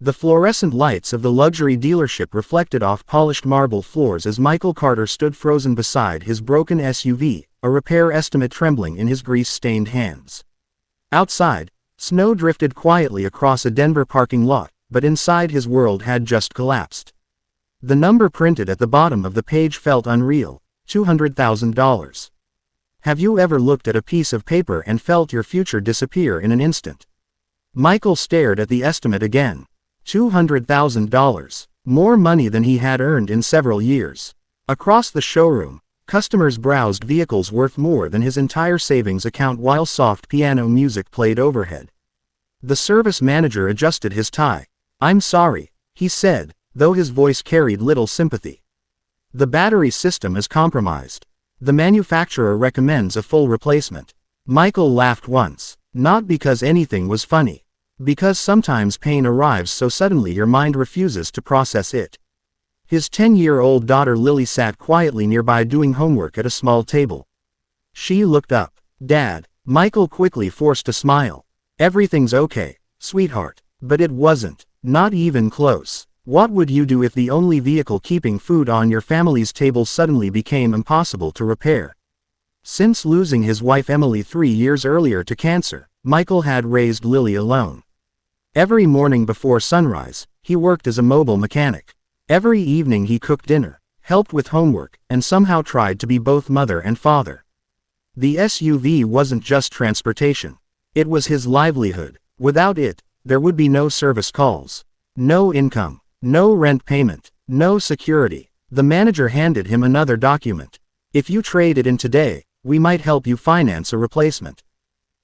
The fluorescent lights of the luxury dealership reflected off polished marble floors as Michael Carter stood frozen beside his broken SUV, a repair estimate trembling in his grease-stained hands. Outside, snow drifted quietly across a Denver parking lot, but inside his world had just collapsed. The number printed at the bottom of the page felt unreal, $200,000. Have you ever looked at a piece of paper and felt your future disappear in an instant? Michael stared at the estimate again. $200,000, more money than he had earned in several years. Across the showroom, customers browsed vehicles worth more than his entire savings account while soft piano music played overhead. The service manager adjusted his tie. "I'm sorry," he said, though his voice carried little sympathy. "The battery system is compromised. The manufacturer recommends a full replacement." Michael laughed once, not because anything was funny. Because sometimes pain arrives so suddenly your mind refuses to process it. His 10-year-old daughter Lily sat quietly nearby doing homework at a small table. She looked up. "Dad." Michael quickly forced a smile. "Everything's okay, sweetheart." But it wasn't. Not even close. What would you do if the only vehicle keeping food on your family's table suddenly became impossible to repair? Since losing his wife Emily 3 years earlier to cancer, Michael had raised Lily alone. Every morning before sunrise, he worked as a mobile mechanic. Every evening he cooked dinner, helped with homework, and somehow tried to be both mother and father. The SUV wasn't just transportation. It was his livelihood. Without it, there would be no service calls, no income, no rent payment, no security. The manager handed him another document. "If you trade it in today, we might help you finance a replacement."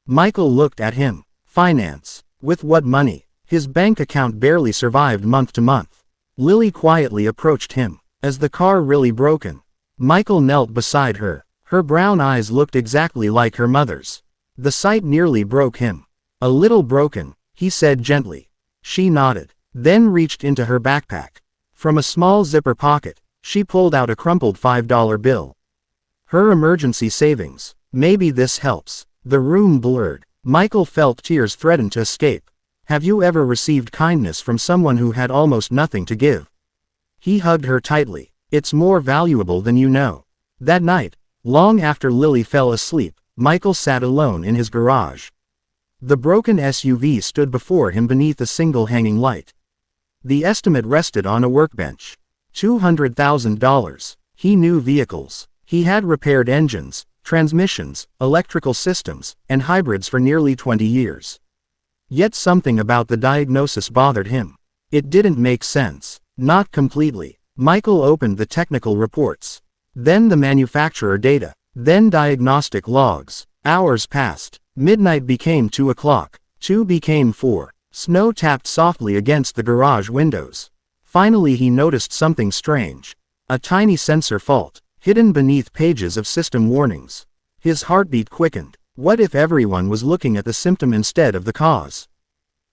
Michael looked at him. Finance? With what money? His bank account barely survived month to month. Lily quietly approached him. "Is the car really broken?" Michael knelt beside her. Her brown eyes looked exactly like her mother's. The sight nearly broke him. "A little broken," he said gently. She nodded, then reached into her backpack. From a small zipper pocket, she pulled out a crumpled $5 bill. Her emergency savings. Maybe this helps. The room blurred. Michael felt tears threaten to escape. Have you ever received kindness from someone who had almost nothing to give? He hugged her tightly. "It's more valuable than you know." That night, long after Lily fell asleep, Michael sat alone in his garage. The broken SUV stood before him beneath a single hanging light. The estimate rested on a workbench. $200,000. He knew vehicles. He had repaired engines, transmissions, electrical systems, and hybrids for nearly 20 years. Yet something about the diagnosis bothered him. It didn't make sense. Not completely. Michael opened the technical reports. Then the manufacturer data. Then diagnostic logs. Hours passed. Midnight became 2 o'clock. 2 became 4. Snow tapped softly against the garage windows. Finally he noticed something strange. A tiny sensor fault, hidden beneath pages of system warnings. His heartbeat quickened. What if everyone was looking at the symptom instead of the cause?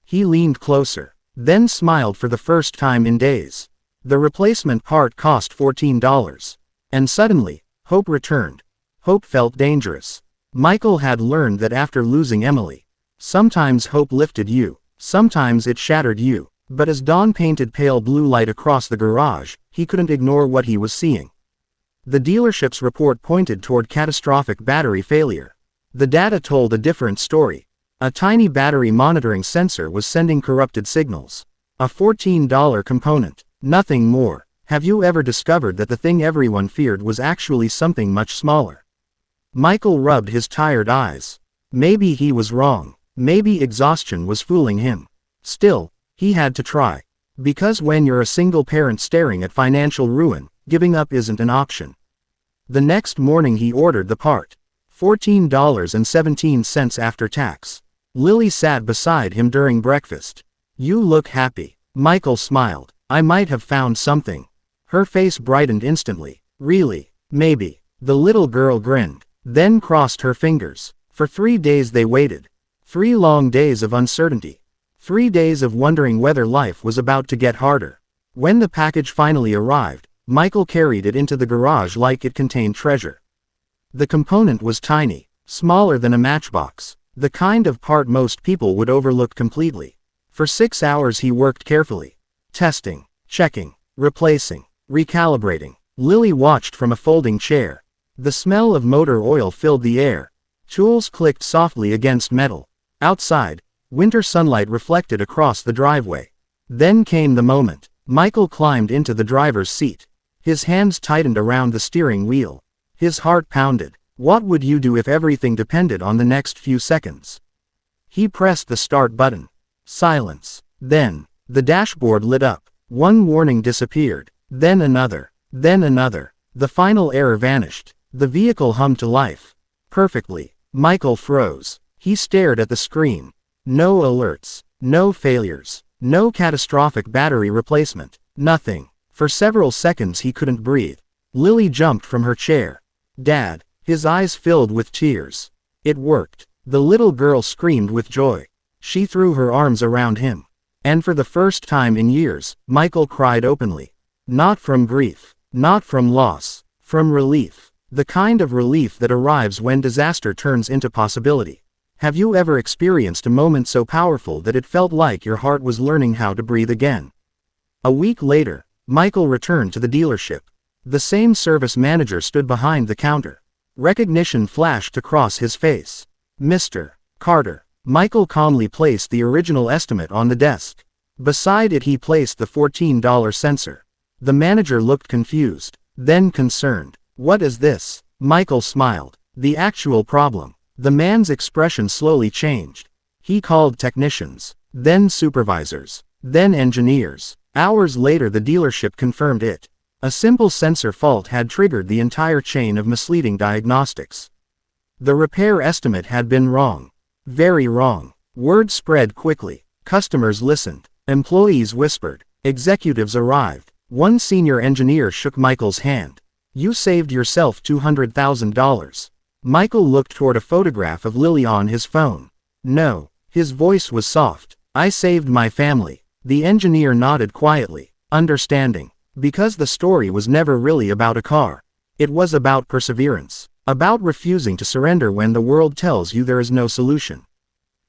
He leaned closer, then smiled for the first time in days. The replacement part cost $14. And suddenly, hope returned. Hope felt dangerous. Michael had learned that after losing Emily, sometimes hope lifted you, sometimes it shattered you. But as dawn painted pale blue light across the garage, he couldn't ignore what he was seeing. The dealership's report pointed toward catastrophic battery failure. The data told a different story. A tiny battery monitoring sensor was sending corrupted signals. A $14 component. Nothing more. Have you ever discovered that the thing everyone feared was actually something much smaller? Michael rubbed his tired eyes. Maybe he was wrong. Maybe exhaustion was fooling him. Still, he had to try. Because when you're a single parent staring at financial ruin, giving up isn't an option. The next morning he ordered the part. $14.17 after tax. Lily sat beside him during breakfast. "You look happy." Michael smiled. "I might have found something." Her face brightened instantly. "Really? Maybe." The little girl grinned, then crossed her fingers. For 3 days they waited. 3 long days of uncertainty. 3 days of wondering whether life was about to get harder. When the package finally arrived, Michael carried it into the garage like it contained treasure. The component was tiny, smaller than a matchbox, the kind of part most people would overlook completely. For 6 hours he worked carefully. Testing, checking, replacing, recalibrating. Lily watched from a folding chair. The smell of motor oil filled the air. Tools clicked softly against metal. Outside, winter sunlight reflected across the driveway. Then came the moment. Michael climbed into the driver's seat. His hands tightened around the steering wheel. His heart pounded. What would you do if everything depended on the next few seconds? He pressed the start button. Silence. Then, the dashboard lit up. One warning disappeared. Then another. Then another. The final error vanished. The vehicle hummed to life. Perfectly. Michael froze. He stared at the screen. No alerts. No failures. No catastrophic battery replacement. Nothing. For several seconds he couldn't breathe. Lily jumped from her chair. Dad. His eyes filled with tears. It worked. The little girl screamed with joy. She threw her arms around him. And for the first time in years, Michael cried openly. Not from grief. Not from loss. From relief. The kind of relief that arrives when disaster turns into possibility. Have you ever experienced a moment so powerful that it felt like your heart was learning how to breathe again? A week later, Michael returned to the dealership. The same service manager stood behind the counter. Recognition flashed across his face. Mr. Carter. Michael calmly placed the original estimate on the desk. Beside it he placed the $14 sensor. The manager looked confused, then concerned. What is this? Michael smiled. The actual problem. The man's expression slowly changed. He called technicians, then supervisors, then engineers. Hours later the dealership confirmed it. A simple sensor fault had triggered the entire chain of misleading diagnostics. The repair estimate had been wrong. Very wrong. Word spread quickly. Customers listened. Employees whispered. Executives arrived. One senior engineer shook Michael's hand. You saved yourself $200,000. Michael looked toward a photograph of Lily on his phone. No. His voice was soft. I saved my family. The engineer nodded quietly, understanding. Because the story was never really about a car. It was about perseverance. About refusing to surrender when the world tells you there is no solution.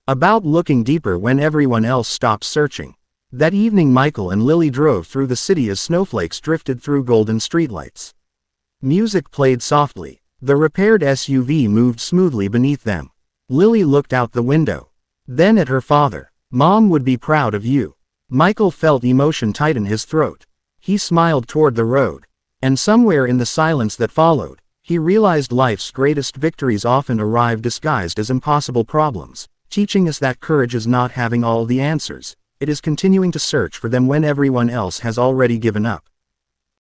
About looking deeper when everyone else stops searching. That evening Michael and Lily drove through the city as snowflakes drifted through golden streetlights. Music played softly. The repaired SUV moved smoothly beneath them. Lily looked out the window. Then at her father. Mom would be proud of you. Michael felt emotion tighten his throat. He smiled toward the road. And somewhere in the silence that followed, he realized life's greatest victories often arrive disguised as impossible problems, teaching us that courage is not having all the answers, it is continuing to search for them when everyone else has already given up.